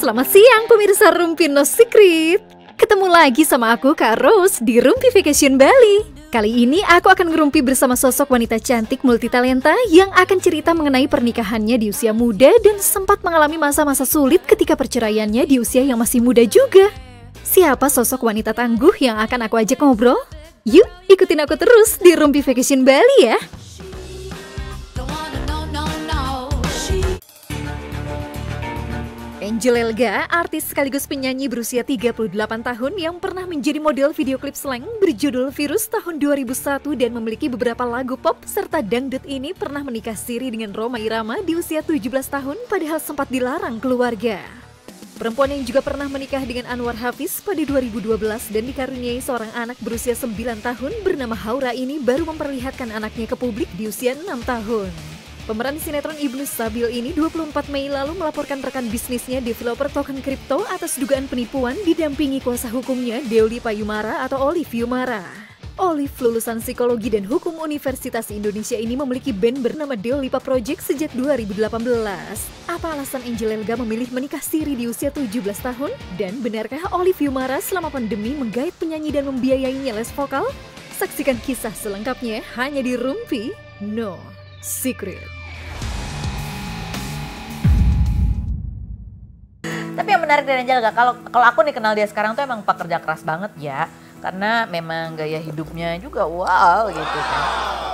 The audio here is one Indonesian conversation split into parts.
Selamat siang pemirsa Rumpi No Secret. Ketemu lagi sama aku Kak Rose di Rumpi Vacation Bali. Kali ini aku akan ngerumpi bersama sosok wanita cantik multitalenta yang akan cerita mengenai pernikahannya di usia muda dan sempat mengalami masa-masa sulit ketika perceraiannya di usia yang masih muda juga. Siapa sosok wanita tangguh yang akan aku ajak ngobrol? Yuk ikutin aku terus di Rumpi Vacation Bali ya. Angel Elga, artis sekaligus penyanyi berusia 38 tahun yang pernah menjadi model video klip slang berjudul Virus tahun 2001 dan memiliki beberapa lagu pop serta dangdut ini pernah menikah siri dengan Rhoma Irama di usia 17 tahun padahal sempat dilarang keluarga. Perempuan yang juga pernah menikah dengan Anwar Hafiz pada 2012 dan dikaruniai seorang anak berusia 9 tahun bernama Haura ini baru memperlihatkan anaknya ke publik di usia 6 tahun. Pemeran sinetron Ibnu Sabil ini 24 Mei lalu melaporkan rekan bisnisnya developer token kripto atas dugaan penipuan didampingi kuasa hukumnya Deoli Payumara atau Olive Yumara. Olive lulusan Psikologi dan Hukum Universitas Indonesia ini memiliki band bernama Deolipa Project sejak 2018. Apa alasan Angel Elga memilih menikah siri di usia 17 tahun? Dan benarkah Olive Yumara selama pandemi menggait penyanyi dan membiayainya les vokal? Saksikan kisah selengkapnya hanya di Rumpi No Secret. Tapi yang menarik dari Angel Elga, kalau aku nih kenal dia sekarang tuh emang pekerja keras banget ya. Karena memang gaya hidupnya juga wow gitu kan.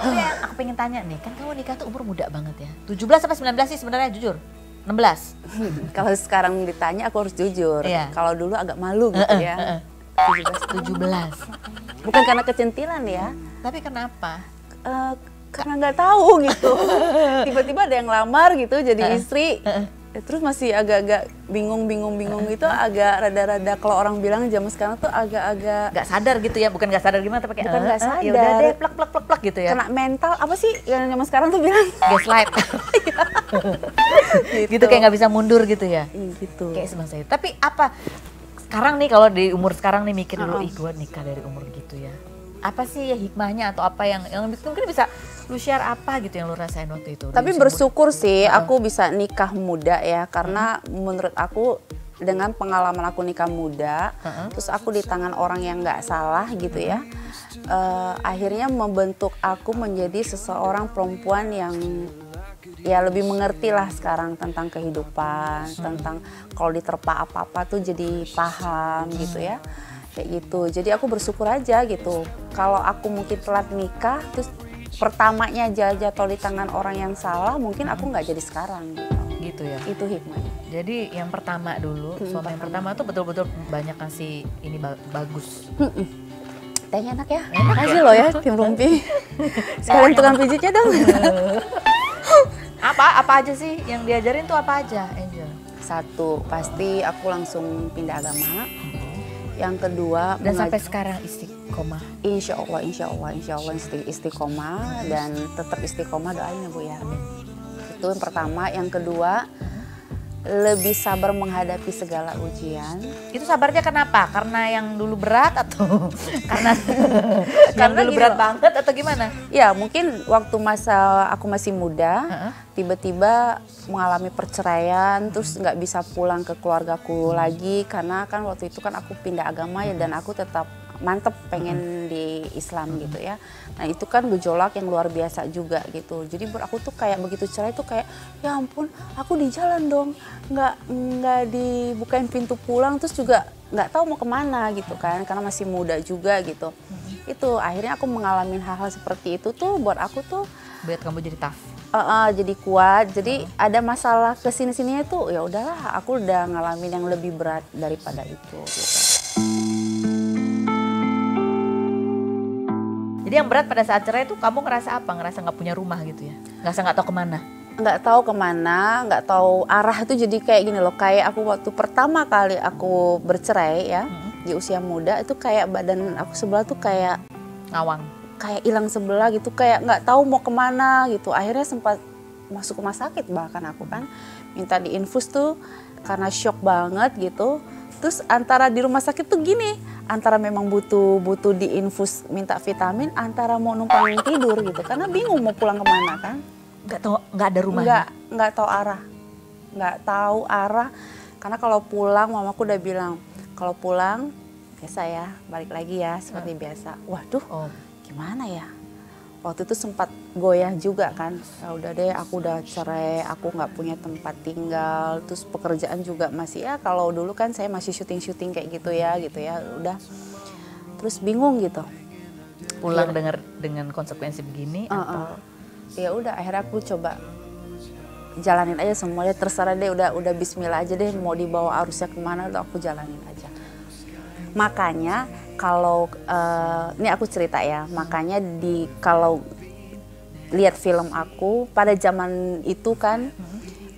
Tapi yang aku pengen tanya nih, kan kamu nikah tuh umur muda banget ya. 17 sampai 19 sih sebenarnya jujur. 16. Kalau sekarang ditanya aku harus jujur. Iya. Kalau dulu agak malu gitu ya. 17. Bukan karena kecentilan ya. Tapi kenapa? Karena nggak tahu gitu. Tiba-tiba ada yang lamar gitu jadi istri. Terus masih agak-agak bingung gitu, agak rada-rada kalau orang bilang zaman sekarang tuh agak-agak Gak sadar gitu ya, bukan gak sadar gimana tapi kayak bukan nggak sadar. ya udah deh plak gitu ya. Kena mental apa sih yang zaman sekarang tuh bilang? Gaslight. Gitu kayak nggak bisa mundur gitu ya. Gitu. Kayak semasa itu. Tapi apa sekarang nih kalau di umur sekarang nih mikir dulu, ih gue nikah dari umur gitu ya. Apa sih ya hikmahnya atau apa yang mungkin bisa lu share apa gitu yang lu rasain waktu itu? Tapi bersyukur sih aku bisa nikah muda ya, karena menurut aku dengan pengalaman aku nikah muda, terus aku di tangan orang yang nggak salah gitu ya, akhirnya membentuk aku menjadi seseorang perempuan yang ya lebih mengerti lah sekarang tentang kehidupan, tentang kalau diterpa apa-apa tuh jadi paham gitu ya. Kayak gitu, jadi aku bersyukur aja gitu. Kalau aku mungkin telat nikah, terus pertamanya aja jatuh di tangan orang yang salah, mungkin aku nggak jadi sekarang gitu. Gitu ya. Itu hikmahnya. Jadi yang pertama dulu, suami yang pertama tuh betul-betul banyak kasih ini bagus. Tehnya enak ya. Makasih loh ya tim Rumpi. Sekalian tukang pijitnya dong. Apa aja sih yang diajarin tuh apa aja, Angel? Satu, pasti aku langsung pindah agama. Yang kedua, dan sampai sekarang istiqomah. Insya Allah istiqomah dan tetap istiqomah, doain ya Bu ya. Itu yang pertama. Yang kedua, lebih sabar menghadapi segala ujian. Itu sabarnya kenapa? Karena yang dulu berat atau karena dulu berat banget atau gimana? Ya mungkin waktu masa aku masih muda, tiba-tiba mengalami perceraian, terus nggak bisa pulang ke keluargaku lagi karena kan waktu itu kan aku pindah agama ya, dan aku tetap mantep pengen di Islam gitu ya. Nah itu kan gejolak yang luar biasa juga gitu. Jadi aku tuh kayak begitu cerai tuh kayak ya ampun aku di jalan dong, nggak dibukain pintu pulang, terus juga nggak tahu mau kemana gitu kan karena masih muda juga gitu. Itu akhirnya aku mengalami hal-hal seperti itu tuh buat aku tuh buat kamu jadi tough. Jadi kuat. Jadi ada masalah kesini-sininya tuh ya udahlah, aku udah ngalamin yang lebih berat daripada itu gitu. Jadi yang berat pada saat cerai itu kamu ngerasa apa? Ngerasa nggak punya rumah gitu ya? Ngerasa nggak tahu kemana? Nggak tahu kemana, nggak tahu arah itu. Jadi kayak gini loh, kayak aku waktu pertama kali aku bercerai ya, di usia muda itu kayak badan aku sebelah tuh kayak ngawang, kayak hilang sebelah gitu, kayak nggak tahu mau kemana gitu. Akhirnya sempat masuk rumah sakit, bahkan aku kan minta diinfus tuh karena shock banget gitu. Terus antara di rumah sakit tuh gini, antara memang butuh diinfus minta vitamin, antara mau numpang tidur gitu karena bingung mau pulang kemana kan. Nggak ada rumahnya. Nggak tahu arah. Karena kalau pulang mamaku udah bilang, kalau pulang biasa ya, balik lagi ya seperti biasa. Waduh, gimana ya? Waktu itu sempat goyah juga kan. Ya udah deh, aku udah cerai, aku nggak punya tempat tinggal. Terus pekerjaan juga masih ya, kalau dulu kan saya masih syuting-syuting kayak gitu ya. Udah. Terus bingung gitu. Pulang dengan konsekuensi begini atau? Ya udah, akhirnya aku coba jalanin aja semuanya, terserah deh, udah bismillah aja deh, mau dibawa arusnya kemana tuh aku jalanin aja. Makanya kalau ini aku cerita ya, makanya kalau lihat film aku pada zaman itu kan,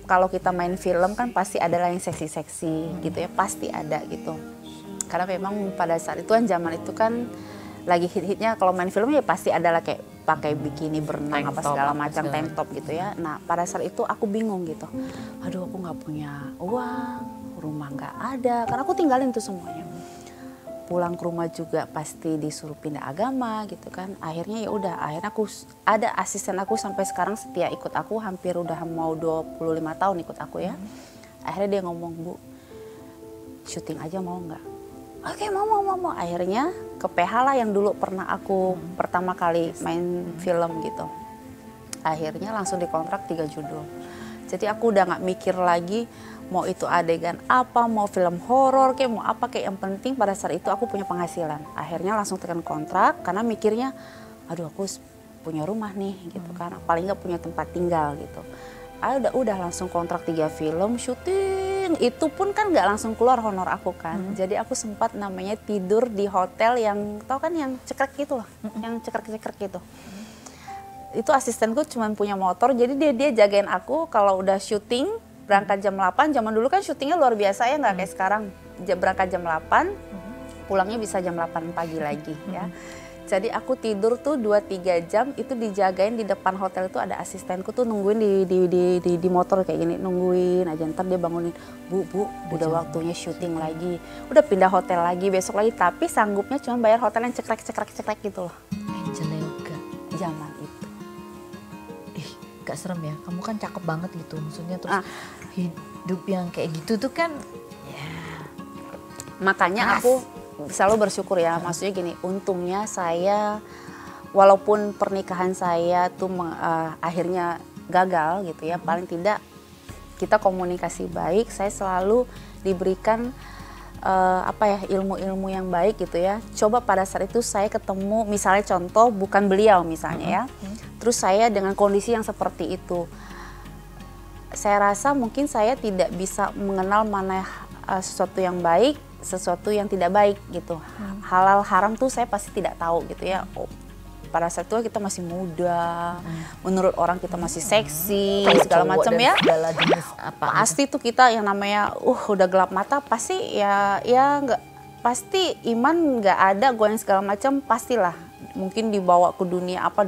kalau kita main film kan pasti ada lah yang seksi-seksi gitu ya, pasti ada gitu. Karena memang pada saat itu kan, zaman itu kan lagi hit-hitnya kalau main film ya pasti adalah kayak pakai bikini berenang apa segala macam, tank top gitu ya. Nah pada saat itu aku bingung gitu, aduh aku nggak punya uang, rumah nggak ada, karena aku tinggalin tuh semuanya. Pulang ke rumah juga pasti disuruh pindah agama gitu kan. Akhirnya ya udah, akhirnya aku ada asisten aku sampai sekarang setia ikut aku, hampir udah mau 25 tahun ikut aku ya. Akhirnya dia ngomong, Bu, syuting aja mau nggak? Oke, mau. Akhirnya ke PH lah yang dulu pernah aku pertama kali main film gitu. Akhirnya langsung dikontrak 3 judul. Jadi aku udah nggak mikir lagi mau itu adegan apa, mau film horor kayak mau apa, kayak yang penting pada saat itu aku punya penghasilan. Akhirnya langsung tekan kontrak karena mikirnya, aduh aku punya rumah nih gitu kan, paling nggak punya tempat tinggal gitu. Udah langsung kontrak 3 film, syuting itu pun kan nggak langsung keluar honor aku kan. Jadi aku sempat namanya tidur di hotel yang tau kan yang cekrek gitu loh, yang cekrek-cekrek gitu. Itu asistenku cuma punya motor, jadi dia jagain aku kalau udah syuting berangkat jam 8. Zaman dulu kan syutingnya luar biasa ya, nggak kayak sekarang. Berangkat jam 8, pulangnya bisa jam 8 pagi lagi ya. Jadi aku tidur tuh 2-3 jam itu dijagain di depan hotel, itu ada asistenku tuh nungguin di motor kayak gini, nungguin aja, ntar dia bangunin, Bu, udah waktunya syuting lagi, udah pindah hotel lagi, besok lagi, tapi sanggupnya cuma bayar hotel yang cekrek gitu loh. Angel Yoga. Zaman itu. Gak serem ya, kamu kan cakep banget gitu, maksudnya terus hidup yang kayak gitu tuh kan ya. Makanya aku selalu bersyukur ya, maksudnya gini, untungnya saya walaupun pernikahan saya tuh akhirnya gagal gitu ya, paling tidak kita komunikasi baik, saya selalu diberikan ilmu-ilmu yang baik gitu ya. Coba pada saat itu saya ketemu, misalnya contoh bukan beliau misalnya ya, terus saya dengan kondisi yang seperti itu, saya rasa mungkin saya tidak bisa mengenal mana sesuatu yang baik, sesuatu yang tidak baik gitu. Halal haram tuh saya pasti tidak tahu gitu ya. Pada saat itu kita masih muda, menurut orang kita masih seksi, segala macam ya. Segala jenis apa? Pasti tuh kita yang namanya udah gelap mata, pasti ya nggak, pasti iman nggak ada, goyang segala macam, pastilah. Mungkin dibawa ke dunia apa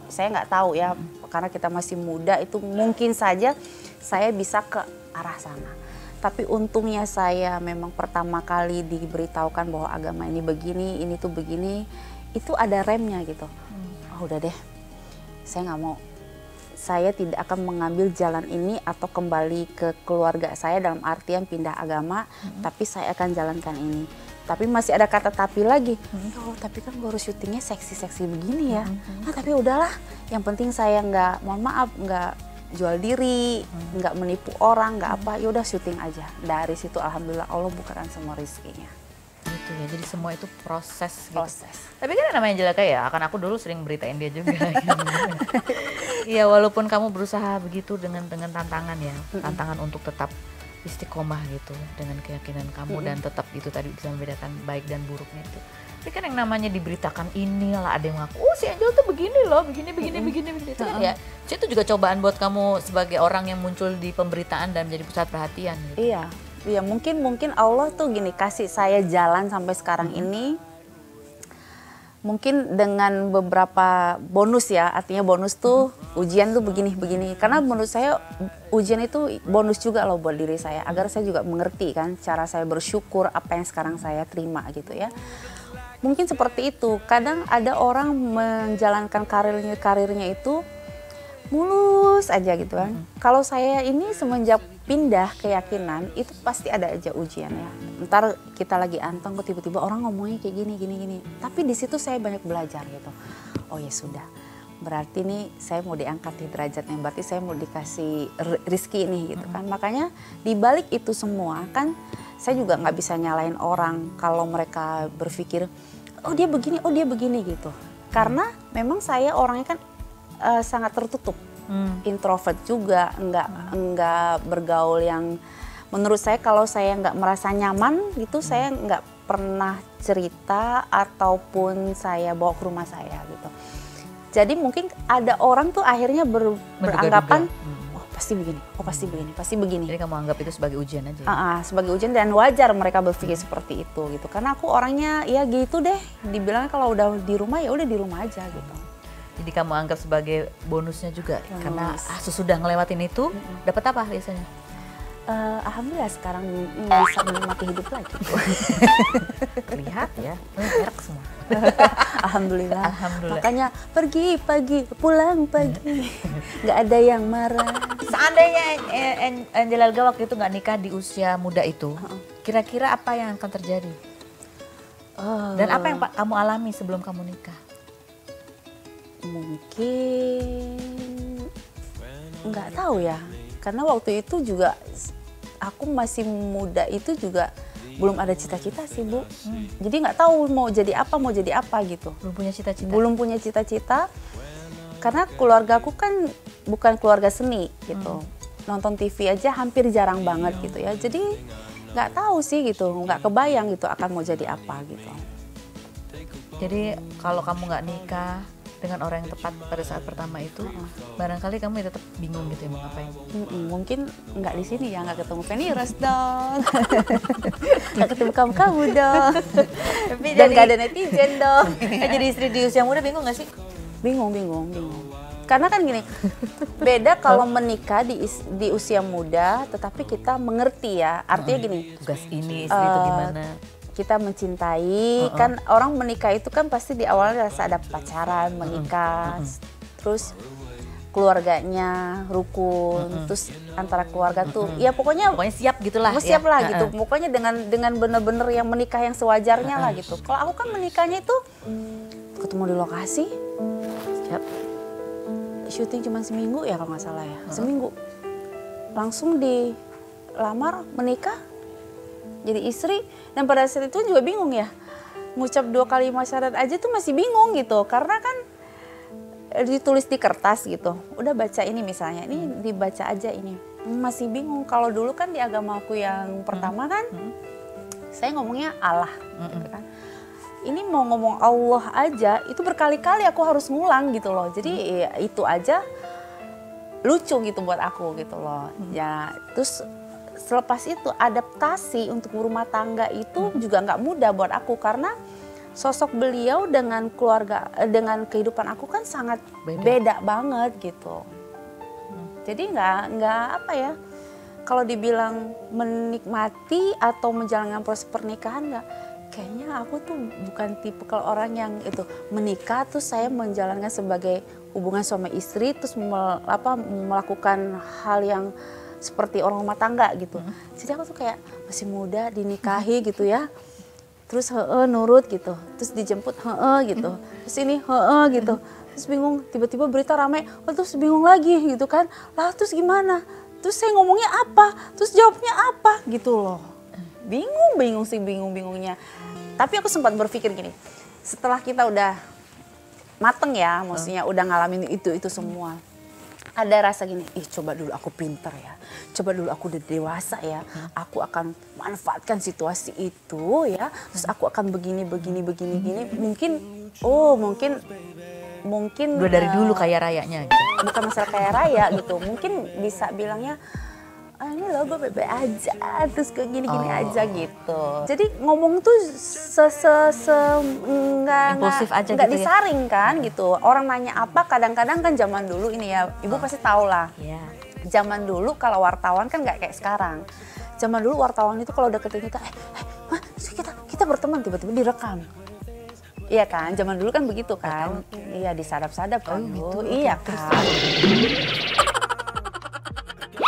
saya nggak tahu ya, karena kita masih muda, itu mungkin saja saya bisa ke arah sana. Tapi untungnya saya memang pertama kali diberitahukan bahwa agama ini begini, ini tuh begini, itu ada remnya gitu. Oh udah deh, saya nggak mau. Saya tidak akan mengambil jalan ini atau kembali ke keluarga saya dalam artian pindah agama, tapi saya akan jalankan ini. Tapi masih ada kata tapi lagi, oh tapi kan baru syutingnya seksi-seksi begini ya. Nah tapi udahlah, yang penting saya nggak, mohon maaf, nggak jual diri, nggak menipu orang, nggak apa, yaudah syuting aja. Dari situ alhamdulillah Allah bukakan semua rezekinya. Gitu ya, jadi semua itu proses gitu. Proses. Tapi kan namanya Jelaka ya, kan aku dulu sering beritain dia juga. Iya, walaupun kamu berusaha begitu dengan tantangan ya, tantangan untuk tetap istiqomah gitu dengan keyakinan kamu dan tetap itu tadi bisa membedakan baik dan buruknya itu. Tapi kan yang namanya diberitakan inilah, ada yang ngaku, oh si Angel tuh begini loh, begini. Itu kan ya, itu juga cobaan buat kamu sebagai orang yang muncul di pemberitaan dan menjadi pusat perhatian gitu. Iya, mungkin Allah tuh gini, kasih saya jalan sampai sekarang ini. Mungkin dengan beberapa bonus ya, artinya bonus tuh ujian tuh begini. Karena menurut saya ujian itu bonus juga loh buat diri saya, agar saya juga mengerti kan cara saya bersyukur apa yang sekarang saya terima gitu ya. Mungkin seperti itu, kadang ada orang menjalankan karirnya itu mulus aja gitu kan. Kalau saya ini semenjak pindah keyakinan itu pasti ada aja ujian ya. Ntar kita lagi anteng kok tiba-tiba orang ngomongnya kayak gini. Tapi di situ saya banyak belajar gitu. Oh ya sudah, berarti nih saya mau diangkat di derajatnya, berarti saya mau dikasih rizki nih gitu kan. Makanya di balik itu semua kan saya juga nggak bisa nyalain orang kalau mereka berpikir oh dia begini gitu. Karena memang saya orangnya kan sangat tertutup, introvert juga, nggak bergaul yang menurut saya kalau saya nggak merasa nyaman gitu saya nggak pernah cerita ataupun saya bawa ke rumah saya gitu. Jadi mungkin ada orang tuh akhirnya beranggapan oh pasti begini. Jadi kamu anggap itu sebagai ujian aja ya? Sebagai ujian dan wajar mereka berpikir seperti itu gitu. Karena aku orangnya ya gitu deh, dibilangnya kalau udah di rumah ya udah di rumah aja gitu. Jadi kamu anggap sebagai bonusnya juga karena sesudah ngelewatin itu dapat apa biasanya? Alhamdulillah sekarang bisa menikmati hidup lagi. Lihat ya, merek semua. Alhamdulillah. Makanya pergi pagi, pulang pagi, nggak ada yang marah. Seandainya Angela Elga waktu itu nggak nikah di usia muda itu, kira-kira apa yang akan terjadi? Dan apa yang kamu alami sebelum kamu nikah? Mungkin nggak tahu ya, karena waktu itu juga aku masih muda itu juga belum ada cita-cita sih Bu. Jadi nggak tahu mau jadi apa gitu. Belum punya cita-cita? Belum punya cita-cita, karena keluarga aku kan bukan keluarga seni gitu. Nonton TV aja hampir jarang banget gitu ya. Jadi nggak tahu sih gitu, nggak kebayang gitu akan mau jadi apa gitu. Jadi kalau kamu nggak nikah dengan orang yang tepat pada saat pertama itu, barangkali kamu tetap bingung gitu ya mau ngapain. Mungkin nggak di sini ya, nggak ketemu Feni Rose dong, nggak ketemu kamu dong, dan nggak ada netizen dong. Jadi istri di usia muda bingung nggak sih? Bingung. Karena kan gini, beda kalau menikah di usia muda, tetapi kita mengerti ya, artinya gini. Tugas ini istri itu gimana? Kita mencintai, kan orang menikah itu kan pasti di awalnya rasa ada pacaran, menikah, terus keluarganya rukun, terus antara keluarga tuh, ya pokoknya siap gitulah. Siap lah gitu, pokoknya dengan bener-bener yang menikah yang sewajarnya lah gitu. Kalau aku kan menikahnya itu ketemu di lokasi, syuting cuma seminggu ya kalau nggak salah ya, seminggu, langsung dilamar menikah. Jadi istri, dan pada saat itu juga bingung ya, ngucap 2 kalimat syahadat aja tuh masih bingung gitu, karena kan ditulis di kertas gitu, udah baca ini misalnya, ini dibaca aja ini, masih bingung. Kalau dulu kan di agamaku yang pertama kan, saya ngomongnya Allah, gitu kan. Ini mau ngomong Allah aja, itu berkali-kali aku harus ngulang gitu loh, jadi ya, itu aja lucu gitu buat aku gitu loh, ya terus. Selepas itu adaptasi untuk berumah tangga itu juga nggak mudah buat aku, karena sosok beliau dengan keluarga, dengan kehidupan aku kan sangat beda banget gitu. Jadi nggak apa ya, kalau dibilang menikmati atau menjalankan proses pernikahan nggak, kayaknya aku tuh bukan tipe kalau orang yang itu menikah terus saya menjalankan sebagai hubungan suami istri terus melakukan hal yang seperti orang rumah tangga gitu. Jadi aku tuh kayak masih muda dinikahi gitu ya. Terus nurut gitu. Terus dijemput gitu. Terus ini gitu. Terus bingung, tiba-tiba berita rame, terus bingung lagi gitu kan. Lah terus gimana? Terus saya ngomongnya apa? Terus jawabnya apa? Gitu loh. Bingung-bingungnya. Tapi aku sempat berpikir gini, setelah kita udah mateng ya, maksudnya udah ngalamin itu semua. Ada rasa gini, coba dulu aku pinter ya, coba dulu aku udah dewasa ya, aku akan manfaatkan situasi itu ya, terus aku akan begini, mungkin udah dari dulu kaya rayanya gitu. Bukan masalah kaya raya gitu, mungkin bisa bilangnya, ini loh gue bebe aja, terus kayak gini aja gitu. Jadi ngomong tuh impulsif aja nggak gitu disaring kan gitu. Orang nanya apa kadang-kadang kan zaman dulu ini ya, ibu pasti tahu lah. Zaman dulu kalau wartawan kan nggak kayak sekarang. Zaman dulu wartawan itu kalau deketin kita, kita berteman tiba-tiba direkam. Iya kan, zaman dulu kan begitu kan. Iya, disadap-sadap kan. gitu. Iya kan.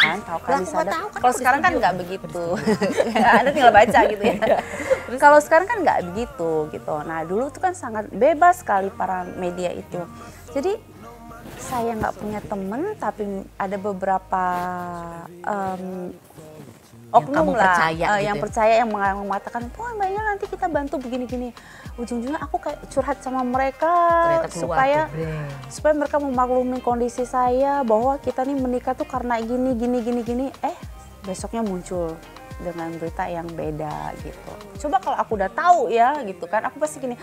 Kan, tahu kan disadap. Kalau sekarang kan nggak begitu. Anda tinggal baca gitu ya. Kalau sekarang kan nggak begitu gitu. Nah, dulu tuh kan sangat bebas sekali para media itu. Jadi saya nggak punya temen, tapi ada beberapa oknum kamu lah percaya gitu yang ya? percaya, yang mengatakan, wah Mbak Yel nanti kita bantu begini-gini. Ujung-ujungnya aku kayak curhat sama mereka Ternyata keluar supaya mereka memaklumi kondisi saya bahwa kita nih menikah tuh karena gini. Besoknya muncul dengan berita yang beda gitu. Coba kalau aku udah tahu ya gitu kan, aku pasti gini,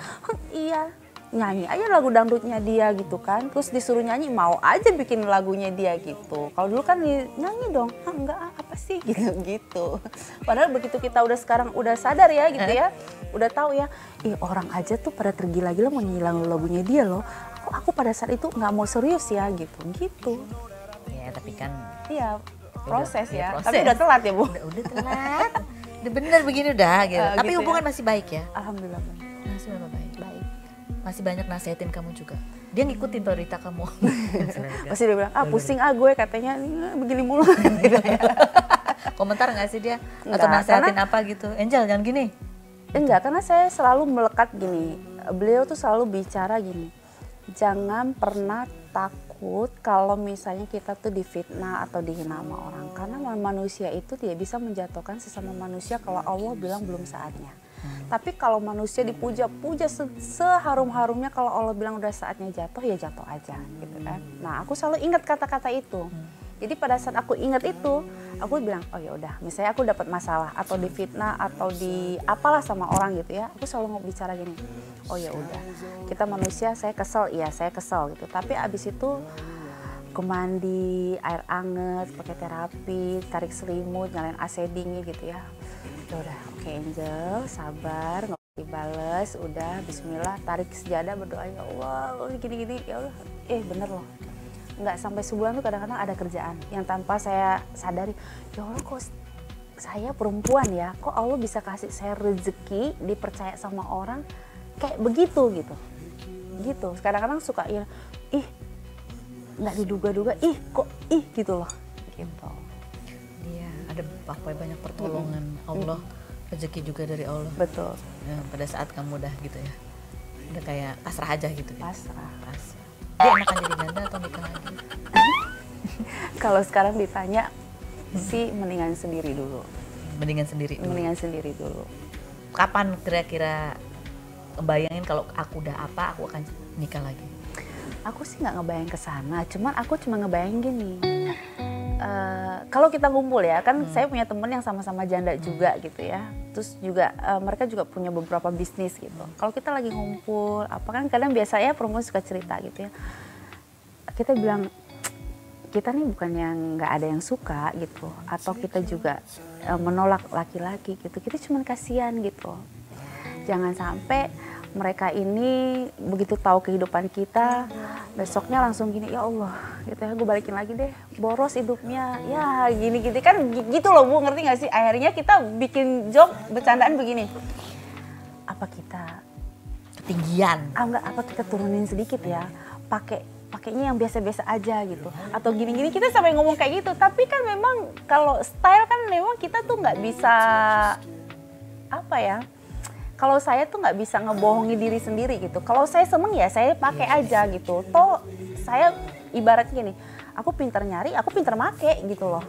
iya, nyanyi aja lagu dangdutnya dia gitu kan, terus disuruh nyanyi mau aja bikin lagunya dia gitu. Kalau dulu kan nyanyi dong, enggak apa sih gitu. Padahal begitu kita udah sekarang udah sadar ya gitu ya, udah tahu ya, orang aja tuh pada tergila-gila mau nyanyi lagunya dia loh. Aku pada saat itu nggak mau serius ya gitu. Ya tapi kan. Iya proses ya, proses. tapi udah telat ya Bu. Udah telat, udah bener begini udah gitu. Tapi gitu hubungan ya? masih baik ya? Alhamdulillah Masih baik. Masih banyak nasihatin kamu juga. Dia ngikutin berita kamu. Pasti dia bilang, pusing gue katanya begini mulu. Komentar nggak sih dia? Enggak, Atau nasihatin apa gitu? Angel jangan gini. Enggak, karena saya selalu melekat gini. Beliau tuh selalu bicara gini. Jangan pernah takut kalau misalnya kita tuh difitnah atau dihina sama orang. Karena manusia itu tidak bisa menjatuhkan sesama manusia kalau Allah bilang belum saatnya. Tapi kalau manusia dipuja-puja seharum-harumnya, kalau Allah bilang udah saatnya jatuh, ya jatuh aja gitu kan. Nah, aku selalu ingat kata-kata itu. Jadi pada saat aku ingat itu, aku bilang, oh ya udah, misalnya aku dapat masalah atau difitnah atau di apalah sama orang gitu ya, aku selalu mau bicara gini, oh ya udah, kita manusia, saya kesel gitu. Tapi abis itu aku mandi, air anget, pakai terapi, tarik selimut, nyalain AC dingin gitu ya. Udah, oke Angel, sabar, nggak dibales, udah bismillah, tarik sejadah, berdoa ya Allah, gini-gini, ya Allah, bener loh. Nggak sampai sebulan tuh kadang-kadang ada kerjaan yang tanpa saya sadari, ya Allah kok saya perempuan ya, kok Allah bisa kasih saya rezeki, dipercaya sama orang kayak begitu gitu. Kadang-kadang suka ya, nggak diduga-duga, kok gitu loh, gitu. Ada banyak pertolongan Allah, rezeki juga dari Allah. Betul. Ya, pada saat kamu udah gitu ya, udah kayak pasrah aja gitu. Pasrah. Dia enakan jadi janda atau nikah lagi? Kalau sekarang ditanya sih mendingan sendiri dulu. Mendingan sendiri dulu. Kapan kira-kira ngebayangin kalau aku udah apa, aku akan nikah lagi? Aku sih nggak ngebayang ke sana, cuman aku cuma ngebayang gini. Kalau kita ngumpul ya, kan saya punya temen yang sama-sama janda juga gitu ya. Terus juga mereka juga punya beberapa bisnis gitu. Kalau kita lagi ngumpul, apa kan kadang biasa ya perempuan suka cerita gitu ya. Kita bilang, kita nih bukan yang nggak ada yang suka gitu. Atau kita juga menolak laki-laki gitu. Kita cuma kasihan gitu. Jangan sampai mereka ini begitu tahu kehidupan kita, besoknya langsung gini, ya Allah, gitu ya, gue balikin lagi deh, boros hidupnya, ya gini-gini kan gitu loh Bu, ngerti gak sih? Akhirnya kita bikin joke, bercandaan begini, apa kita ketinggian? Enggak, apa kita turunin sedikit ya, pakainya yang biasa-biasa aja gitu, atau gini-gini, kita sampai ngomong kayak gitu. Tapi kan memang kalau style kan memang kita tuh nggak bisa apa ya. Kalau saya tuh nggak bisa ngebohongi diri sendiri gitu. Kalau saya seneng ya saya pakai aja gitu. Toh saya ibaratnya gini, aku pintar nyari, aku pintar make gitu loh.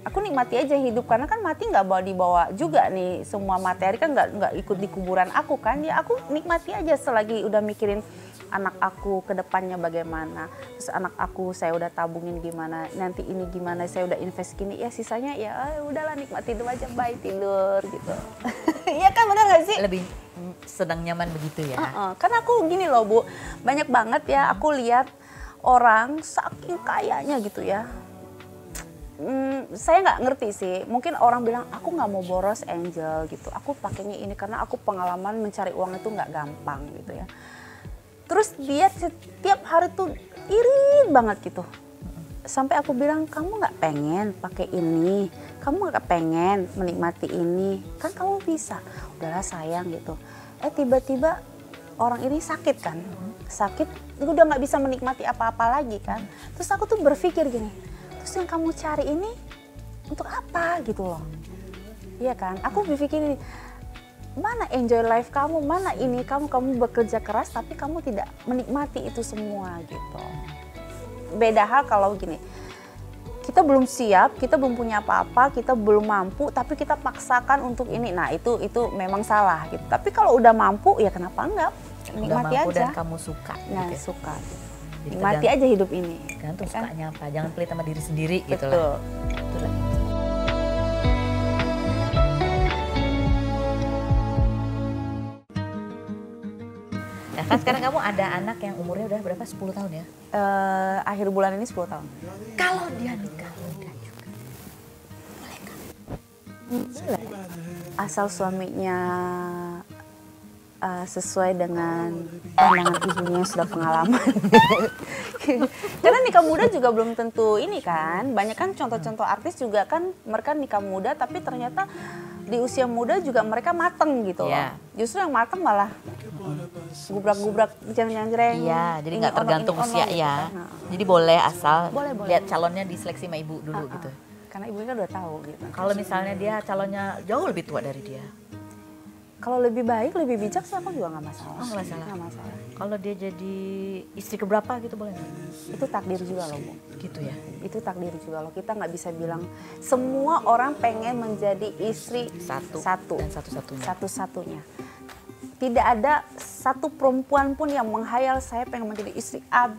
Aku nikmati aja hidup karena kan mati nggak dibawa juga nih, semua materi kan nggak ikut di kuburan aku kan. Ya aku nikmati aja selagi udah mikirin anak aku ke depannya bagaimana, terus anak aku saya udah tabungin gimana, nanti ini gimana, saya udah invest gini, ya sisanya ya udahlah nikmati hidup aja, bye tidur gitu. Iya kan, benar gak sih? Lebih sedang nyaman begitu ya? Karena aku gini loh Bu, banyak banget ya aku lihat orang saking kayanya gitu ya. Saya nggak ngerti sih, mungkin orang bilang aku nggak mau boros Angel gitu, aku pakainya ini karena aku pengalaman mencari uang itu nggak gampang gitu ya. Terus dia setiap hari tuh iri banget gitu. Sampai aku bilang, kamu nggak pengen pakai ini, kamu nggak pengen menikmati ini, kan kamu bisa. Udahlah sayang gitu. Tiba-tiba orang ini sakit kan, sakit udah nggak bisa menikmati apa-apa lagi kan. Terus aku tuh berpikir gini, terus yang kamu cari ini untuk apa gitu loh. Iya kan, aku berpikir ini, mana enjoy life kamu, mana ini kamu bekerja keras tapi kamu tidak menikmati itu semua gitu. Beda hal kalau gini, kita belum siap, kita belum punya apa-apa, kita belum mampu, tapi kita paksakan untuk ini. Nah itu memang salah gitu. Tapi kalau udah mampu ya kenapa enggak? Nikmati udah mampu aja. Dan kamu suka. Nah gitu. suka. Jadi Nikmati aja hidup ini. Gantung Ya kan? sukanya apa, jangan pelit sama diri sendiri gitu Betul. lah. Betul. Nah kan sekarang kamu ada anak yang umurnya udah berapa? 10 tahun ya? Akhir bulan ini 10 tahun. Kalau dia nikah muda juga, boleh kan? Boleh. Asal suaminya sesuai dengan pandangan ibunya yang sudah pengalaman. Karena nikah muda juga belum tentu ini kan. Banyak kan contoh-contoh artis juga kan mereka nikah muda tapi ternyata di usia muda juga mereka mateng gitu loh. Yeah. Justru yang mateng malah gubrak-gubrak jeng-jeng. Iya, jadi Ini nggak tergantung ono, usia gitu ya. kan. Nah, Jadi boleh asal Boleh. lihat calonnya diseleksi sama ibu dulu gitu. Karena ibunya kan udah tahu gitu. Kalau misalnya dia calonnya jauh lebih tua dari dia, Kalau lebih baik, lebih bijak sih aku juga nggak masalah. oh nggak masalah. Nggak masalah. Kalau dia jadi istri keberapa gitu boleh nggak? Itu takdir juga loh, Bu. Gitu ya. Itu takdir juga loh. Kita nggak bisa bilang semua orang pengen menjadi istri Satu dan satu-satunya. satu-satunya. Tidak ada satu perempuan pun yang menghayal saya pengen menjadi istri A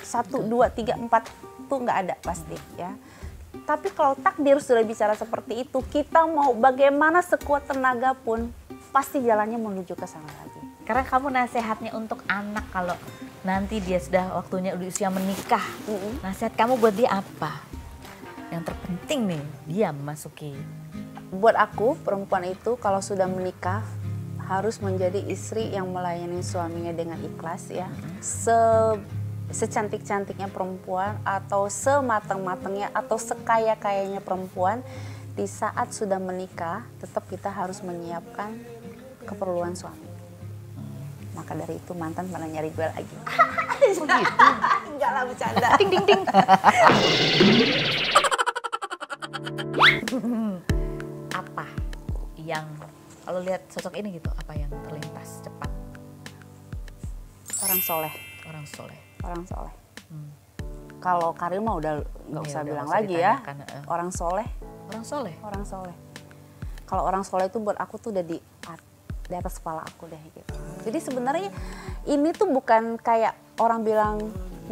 1, 2, 3, 4 itu nggak ada pasti ya. Tapi kalau takdir sudah bicara seperti itu, kita mau bagaimana sekuat tenaga pun pasti jalannya menuju ke sana lagi. Karena kamu nasihatnya untuk anak kalau nanti dia sudah waktunya udah usia menikah, nasihat kamu buat dia apa? Yang terpenting nih dia memasuki. Buat aku perempuan itu kalau sudah menikah harus menjadi istri yang melayani suaminya dengan ikhlas ya. Secantik-cantiknya perempuan atau sematang-matangnya atau sekaya-kayanya perempuan, di saat sudah menikah tetap kita harus menyiapkan keperluan suami. Maka dari itu mantan pernah nyari gue lagi. Oh gitu? Enggak lah, bercanda. Ting ting ting. Apa yang kalau lihat sosok ini gitu, apa yang terlintas cepat? Orang soleh. Orang soleh. Orang soleh. Kalau karir mah udah nggak Iya, usah udah bilang nggak usah lagi ya. ditanyakan, Orang soleh. Orang soleh. Orang soleh. Kalau orang soleh itu buat aku tuh udah di atas kepala aku deh gitu. Jadi sebenarnya ini tuh bukan kayak orang bilang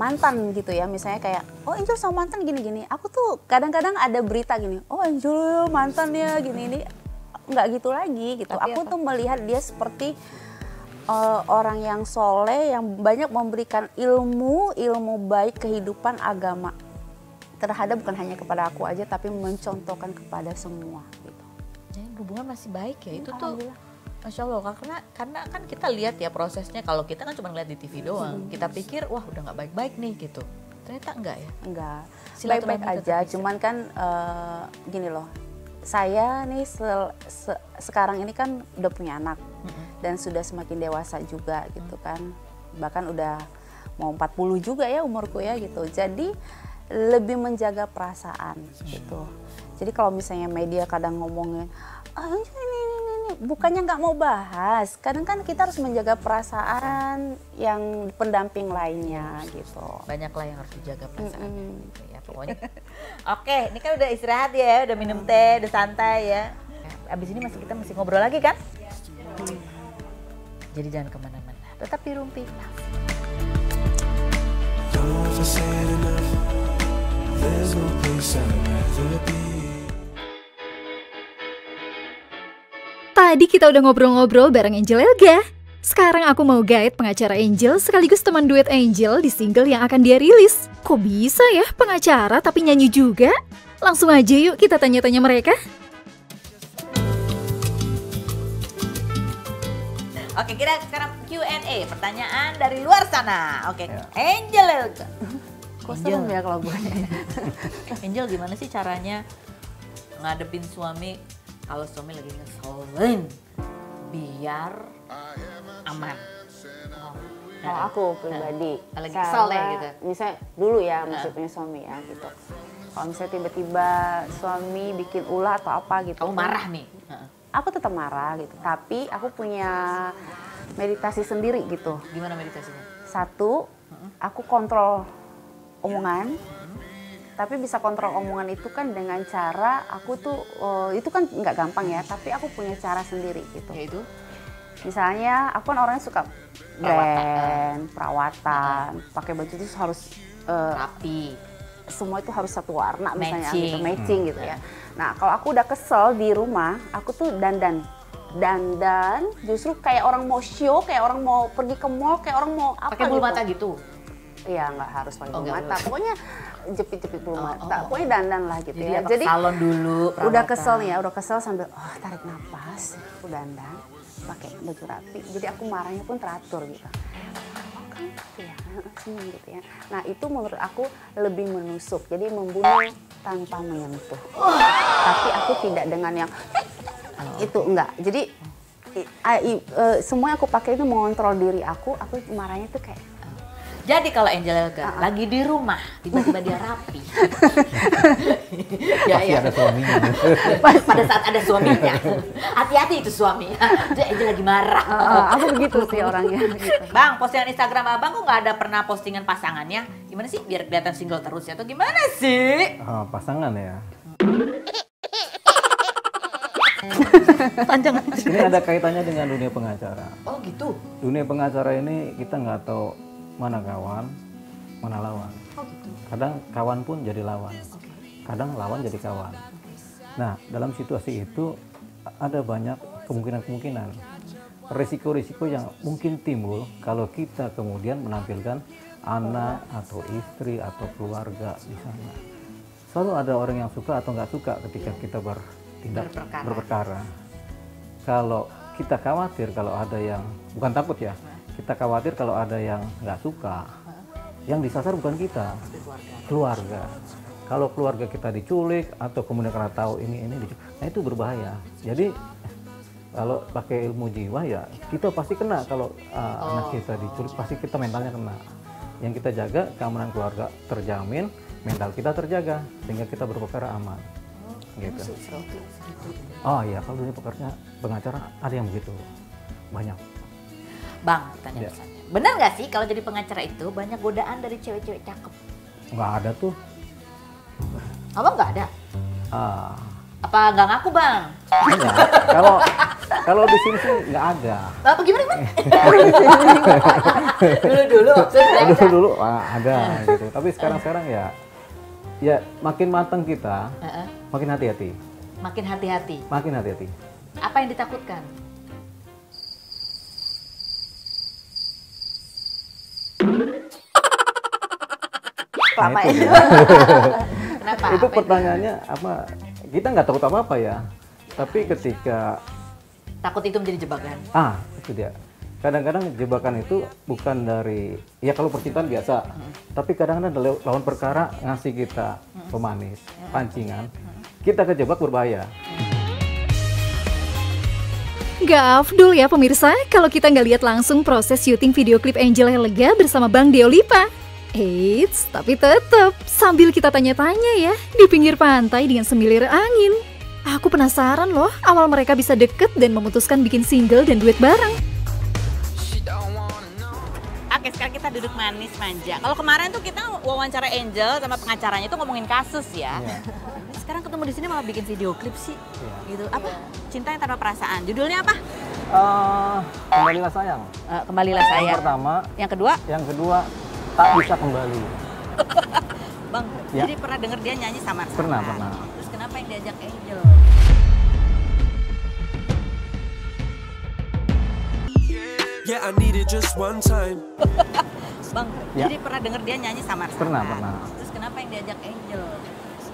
mantan gitu ya. Misalnya kayak, oh Angel sama mantan gini-gini. Aku tuh kadang-kadang ada berita gini, oh Angel mantannya gini-ini. Nggak gitu lagi gitu. Tapi aku apa? tuh melihat dia seperti orang yang soleh, yang banyak memberikan ilmu baik kehidupan agama. Terhadap bukan hanya kepada aku aja, tapi mencontohkan kepada semua gitu. Jadi hubungan masih baik ya, itu tuh Alhamdulillah. Masya Allah, karena kan kita lihat ya prosesnya, kalau kita kan cuma ngeliat di TV doang, kita pikir wah udah nggak baik-baik nih gitu, ternyata enggak ya. Enggak, Silaturahmi baik-baik tetap aja, bisa. cuman kan gini loh, saya nih sekarang ini kan udah punya anak dan sudah semakin dewasa juga gitu kan, bahkan udah mau 40 juga ya umurku ya gitu, jadi lebih menjaga perasaan gitu. Jadi kalau misalnya media kadang ngomongin, ini, bukannya nggak mau bahas, kadang kan kita harus menjaga perasaan yang pendamping lainnya gitu. Banyak lah yang harus dijaga perasaan gitu ya pokoknya. Oke, ini kan udah istirahat ya, udah minum teh, udah santai ya. Abis ini kita masih ngobrol lagi kan? Jadi jangan kemana-mana, tetap di Rumpi. Don't know if I say it enough. There's no place I'd rather be. Tadi kita udah ngobrol-ngobrol bareng Angel Elga. Sekarang aku mau guide pengacara Angel sekaligus teman duet Angel di single yang akan dia rilis. Kok bisa ya pengacara tapi nyanyi juga? Langsung aja yuk kita tanya-tanya mereka. Oke, kita sekarang Q&A, pertanyaan dari luar sana. Oke, Angel Elga. Kok serem ya kalau gue? Angel gimana sih caranya ngadepin suami kalau suami lagi ngeselin biar aman? Kalau aku pribadi, lagi kesel deh gitu. Misalnya dulu ya masih punya suami ya gitu. Kalau misalnya tiba-tiba suami bikin ulah atau apa gitu, Kamu marah nih? aku tetap marah gitu. Tapi aku punya meditasi sendiri gitu. Gimana meditasinya? Satu, aku kontrol omongan. Tapi bisa kontrol omongan itu kan dengan cara aku tuh, itu kan nggak gampang ya. Tapi aku punya cara sendiri gitu. Yaitu? Misalnya aku kan orangnya suka brand, perawatan, pakai baju itu harus Rapi. semua itu harus satu warna misalnya Matching. gitu, matching gitu ya. Nah kalau aku udah kesel di rumah, aku tuh dandan justru kayak orang mau show, kayak orang mau pergi ke mall, kayak orang mau apa Pakai bulu gitu. mata gitu? Iya nggak harus pakai bulu nggak mata, harus. pokoknya jepit-jepit bulu mata, pokoknya dandan lah gitu Jadi ya. apa, salon dulu, udah perawatan. kesel nih ya, udah kesel sambil tarik nafas, aku dandan, pakai baju rapi, jadi aku marahnya pun teratur gitu. Ya, senyum gitu ya. Nah itu menurut aku lebih menusuk, jadi membunuh tanpa menyentuh. Tapi aku tidak dengan yang itu enggak. Jadi semua yang aku pakai itu mengontrol diri aku marahnya tuh kayak. Jadi kalau Angel Elga lagi di rumah, tiba-tiba dia rapi. Pasti ada suaminya. Pada saat ada suaminya. Hati-hati itu suaminya. Itu Angel lagi marah. Aku begitu sih orangnya. Gitu. Bang, postingan Instagram abang kok nggak ada pernah postingan pasangannya? Gimana sih biar kelihatan single terus ya? Atau gimana sih? Pasangan ya. Panjang. Ini ada kaitannya dengan dunia pengacara. Oh gitu? Dunia pengacara ini kita nggak tahu mana kawan, mana lawan. Oh gitu? Kadang kawan pun jadi lawan. Kadang lawan jadi kawan. Nah, dalam situasi itu ada banyak kemungkinan-kemungkinan. Risiko-risiko yang mungkin timbul kalau kita kemudian menampilkan anak atau istri atau keluarga di sana. Selalu ada orang yang suka atau nggak suka ketika kita bertindak berperkara. Kalau kita khawatir kalau ada yang, bukan takut ya, kita khawatir kalau ada yang nggak suka, yang disasar bukan kita, keluarga. Kalau keluarga kita diculik atau kemudian karena tahu ini diculik, nah itu berbahaya. Jadi kalau pakai ilmu jiwa ya kita pasti kena kalau anak kita diculik, pasti kita mentalnya kena. Yang kita jaga keamanan keluarga terjamin, mental kita terjaga sehingga kita berperkara aman. Gitu. Oh iya, kalau dunia pengacara ada yang begitu banyak. Bang, tanya misalnya. Benar nggak sih kalau jadi pengacara itu banyak godaan dari cewek-cewek cakep? Nggak ada tuh. Abang nggak ada? Apa nggak ngaku bang? Enggak. Kalau di sini sih nggak ada. Apa gimana? Dulu. Ada gitu. Tapi sekarang ya makin matang kita, makin hati-hati. Makin hati-hati. Makin hati-hati. Apa yang ditakutkan? Kelapa itu ya. dia. Kenapa? Itu Apa pertanyaannya apa? Kita nggak takut apa-apa ya. Tapi ketika takut itu menjadi jebakan. itu dia. Kadang-kadang jebakan itu bukan dari, ya kalau percintaan biasa, tapi kadang-kadang ada lawan perkara ngasih kita pemanis, pancingan, kita kejebak berbahaya. Gak afdol ya pemirsa kalau kita nggak lihat langsung proses syuting video klip Angel Elga bersama Bang Deo Lipa. Eits, tapi tetap sambil kita tanya-tanya ya di pinggir pantai dengan semilir angin. Aku penasaran loh awal mereka bisa deket dan memutuskan bikin single dan duet bareng. Oke, sekarang kita duduk manis manja. Kalau kemarin tuh kita wawancara Angel sama pengacaranya tuh ngomongin kasus ya. Sekarang ketemu di sini malah bikin video klip sih. Gitu. Apa? Cinta yang tanpa perasaan. Judulnya apa? Kembalilah sayang. Kembalilah Yang sayang. pertama, Yang kedua, tak bisa kembali. Bang, Ya. jadi pernah denger dia nyanyi samar-samar. Pernah. Terus kenapa yang diajak Angel? Yeah, I need it just one time. Bang, Ya. jadi pernah denger dia nyanyi samar-samar. Pernah. Terus kenapa yang diajak Angel?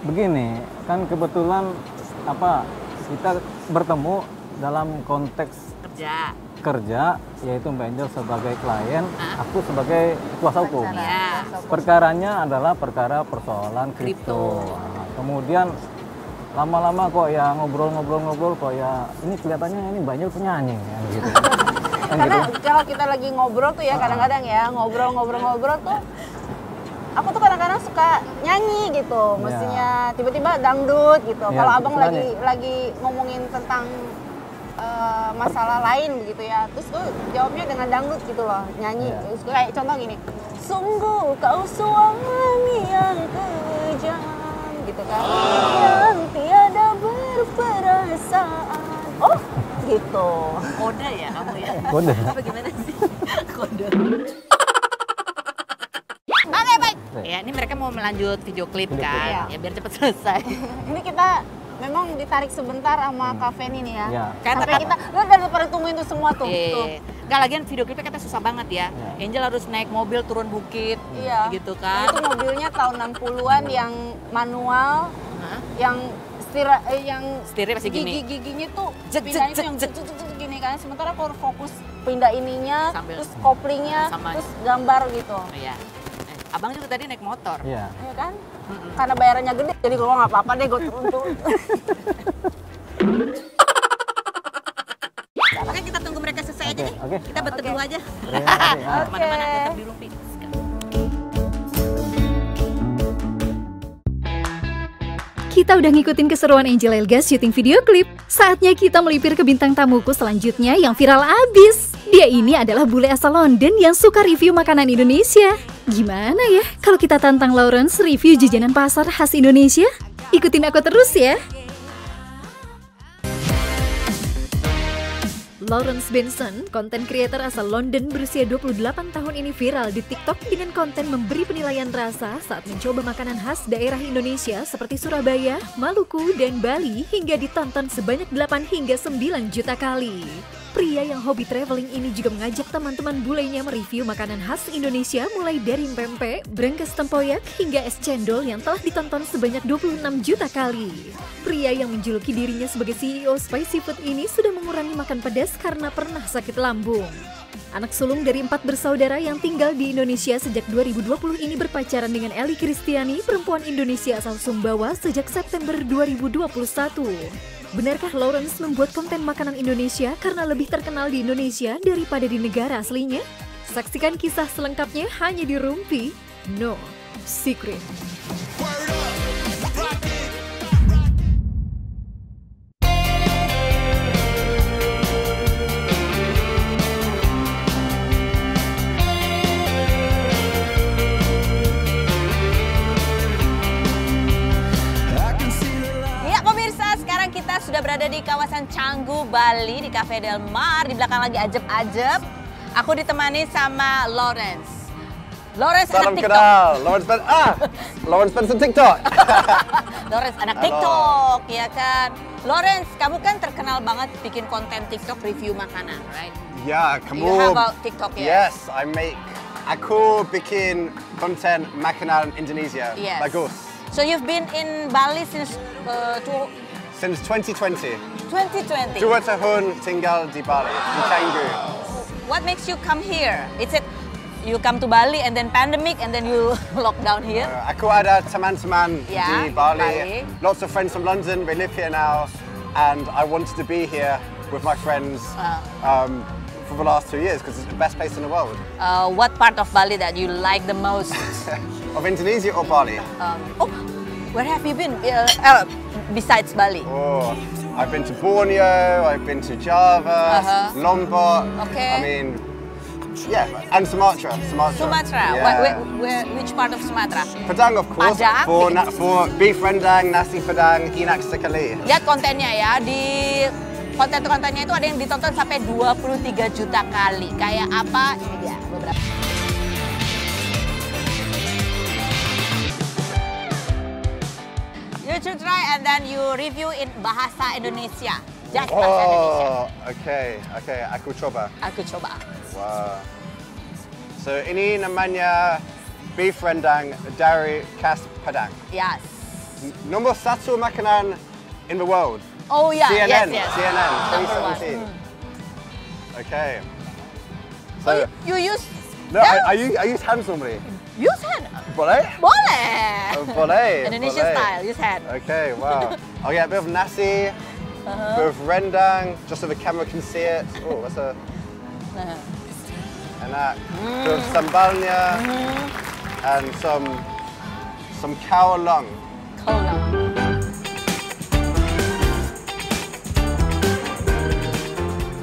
Begini, kan kebetulan kita bertemu dalam konteks kerja, yaitu Mbak Angel sebagai klien, aku sebagai kuasa hukum. Ya. Perkaranya adalah perkara persoalan kripto. Nah, kemudian lama-lama kok ya ngobrol kok ya ini kelihatannya ini Mbak Angel penyanyi ya, gitu. Karena kalau kita lagi ngobrol tuh ya kadang-kadang ya ngobrol tuh aku tuh kadang-kadang suka nyanyi gitu, mestinya tiba-tiba dangdut gitu. Kalau abang lagi ngomongin tentang masalah lain begitu ya, terus tuh jawabnya dengan dangdut gitu loh, nyanyi. Terus kayak contoh gini, sungguh kau suami yang kejam gitu kan, yang tiada berperasaan. Oh gitu. Kode ya kamu ya? Kode. Apa gimana sih? Kode. Oke baik. Ya ini mereka mau melanjut video klip kan, ya biar cepat selesai. Ini kita memang ditarik sebentar sama Kak Feni nih ya. Sampai kita, lu udah pada tungguin tuh semua tuh. Nggak, lagian video klipnya kata susah banget ya. Angel harus naik mobil turun bukit, gitu kan. Itu mobilnya tahun 60-an yang manual, yang setirnya masih gini. Giginya tuh pindah itu yang gini kan. Sementara kalau fokus pindah ininya, terus koplingnya, terus gambar gitu. Iya. Abang juga tadi naik motor. Iya. Iya kan? Karena bayarannya gede, jadi gue nggak apa-apa deh, gue turun. Oke, kita tunggu mereka selesai aja deh. Kita berdua aja. Kemana-mana tetap di Rumpi. Kita udah ngikutin keseruan Angel Elga syuting video klip. Saatnya kita melipir ke bintang tamuku selanjutnya yang viral abis. Dia ini adalah bule asal London yang suka review makanan Indonesia. Gimana ya kalau kita tantang Lawrence review jajanan pasar khas Indonesia? Ikutin aku terus ya. Lawrence Benson, konten creator asal London berusia 28 tahun ini viral di TikTok dengan konten memberi penilaian rasa saat mencoba makanan khas daerah Indonesia seperti Surabaya, Maluku, dan Bali hingga ditonton sebanyak 8 hingga 9 juta kali. Pria yang hobi traveling ini juga mengajak teman-teman bulenya mereview makanan khas Indonesia mulai dari pempek, brengkes tempoyak, hingga es cendol yang telah ditonton sebanyak 26 juta kali. Pria yang menjuluki dirinya sebagai CEO Spicy Food ini sudah mengurangi makan pedas karena pernah sakit lambung. Anak sulung dari 4 bersaudara yang tinggal di Indonesia sejak 2020 ini berpacaran dengan Eli Kristiani, perempuan Indonesia asal Sumbawa sejak September 2021. Benarkah Lawrence membuat konten makanan Indonesia karena lebih terkenal di Indonesia daripada di negara aslinya? Saksikan kisah selengkapnya hanya di Rumpi No Secret. Sudah berada di kawasan Canggu, Bali, di Cafe Del Mar. Di belakang lagi ajeb-ajeb. Aku ditemani sama Lawrence. Lawrence Salam anak TikTok. kenal, Lawrence Benson TikTok. Lawrence anak TikTok, ya kan? Lawrence, kamu kan terkenal banget bikin konten TikTok review makanan, right? Ya, kamu. You have a TikTok ya? Yes, aku bikin konten makanan Indonesia. Yes. Bagus. So you've been in Bali since Since 2020. 2020. 2 tahun tinggal di Bali, di Canggu. What makes you come here? Is it you come to Bali and then pandemic and then you lock down here? Aku ada teman-teman Yeah, di Bali. Bali. Lots of friends from London. We live here now, and I wanted to be here with my friends for the last 2 years because it's the best place in the world. What part of Bali that you like the most? Of Indonesia or Bali? Where have you been besides Bali? Oh, I've been to Borneo, I've been to Java, Lombok. Okay. I mean, yeah, and Sumatra. Sumatra. Yeah. Which part of Sumatra? Padang, of course. Padang. For beef rendang, nasi padang, enak sekali. Lihat kontennya ya, di konten-kontennya itu ada yang ditonton sampai 23 juta kali. Kayak apa? Ini dia beberapa. You should try and then you review in bahasa Indonesia. Just bahasa Indonesia. Okay. Aku coba. Aku coba. Wow. So ini namanya beef rendang dari khas Padang. Yes. Nomor 1 makanan in the world. Oh yeah, CNN, yes. CNN, Number 2017. Okay. So, you use no, I use hands normally. use hand. Boleh? Boleh. Oh, boleh. Indonesian boleh. style, use hand. Okay, wow. I'll get a bit of nasi, a bit of rendang, just so the camera can see it. Oh, that's a Enak. Terus sambalnya and some cow lung.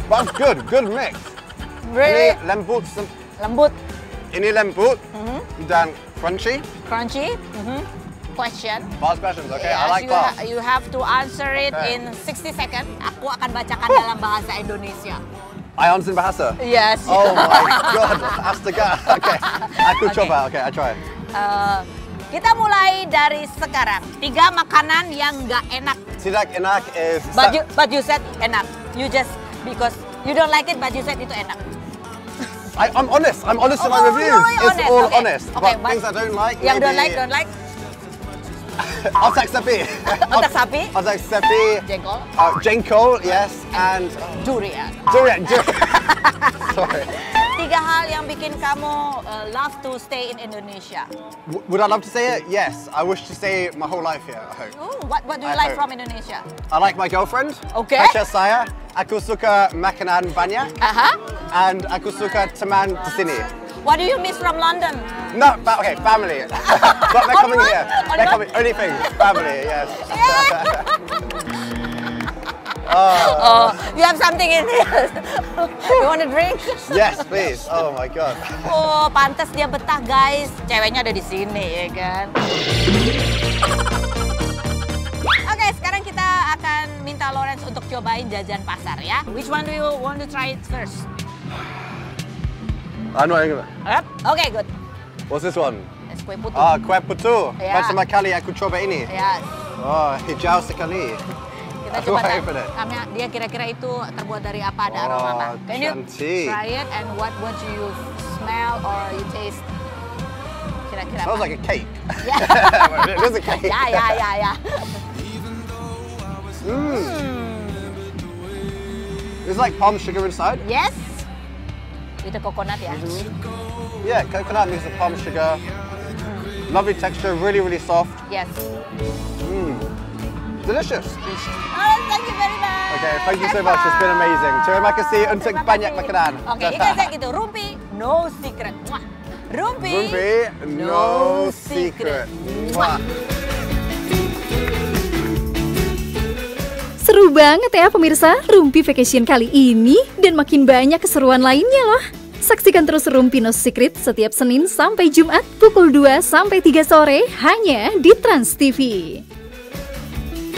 But it's good mix. Really? Ini lembut, Lembut, ini lembut dan crunchy. crunchy. Question. Last questions, okay? Yes, I like that. you have to answer it Okay. in 60 seconds. Aku akan bacakan dalam bahasa Indonesia. I answered bahasa. Yes. Oh my god, astaga. Okay, aku coba. Okay, I try. Kita mulai dari sekarang. 3 makanan yang nggak enak. Tidak enak is But you said enak. You just because you don't like it, but you said itu enak. I'm honest. I'm honest in my Oh, reviews. you're It's all okay. honest. Okay, But things I don't like. Yang maybe... don't like. Otak sapi. Otak sapi. Otak sapi. Jengkol. Jengkol, yes, and Durian. durian. Sorry. 3 hal yang bikin kamu love to stay in Indonesia. Would I love to say it? Yes. I wish to stay my whole life here. I hope. Oh, what do you I like hope. from Indonesia? I like my girlfriend. Okay. Pacar saya. Aku suka makanan banyak. And aku suka teman di sini. What do you miss from London? No, okay, family. But they're coming here. They're no? coming. Only thing, family. Yes. You have something in here. You want a drink? Yes, please. Oh my god. Oh, pantas dia betah, guys. Ceweknya ada di sini, ya kan? Oke, sekarang kita akan minta Lawrence untuk cobain jajan pasar ya. Which one do you want to try it first? I'm not even. Oke, good. What's this one? Es kue putu. Kue putu. Ya. Pertama kali aku coba ini. Yes. Oh, hijau sekali. Kita Aku coba open it. dia kira-kira itu terbuat dari apa, ada Oh, aroma apa. Can you cantik. try it and what do you smell or you taste? Kira-kira Smells apa? like a cake. Yeah. It is a cake. Ya. There's like palm sugar inside. Yes. With the coconut ya. Yeah, coconut mixed with palm sugar. Lovely texture, really soft. Yes. Delicious. Oh, thank you very much. Okay, thank you so much. It's been amazing. Terima kasih untuk banyak makanan. Oke, ikan saya gitu. Rumpi, no secret. Mwah. Rumpi, no secret. Mwah. Seru banget ya pemirsa Rumpi Vacation kali ini dan makin banyak keseruan lainnya loh. Saksikan terus Rumpi No Secret setiap Senin sampai Jumat pukul 2 sampai 3 sore hanya di Trans TV.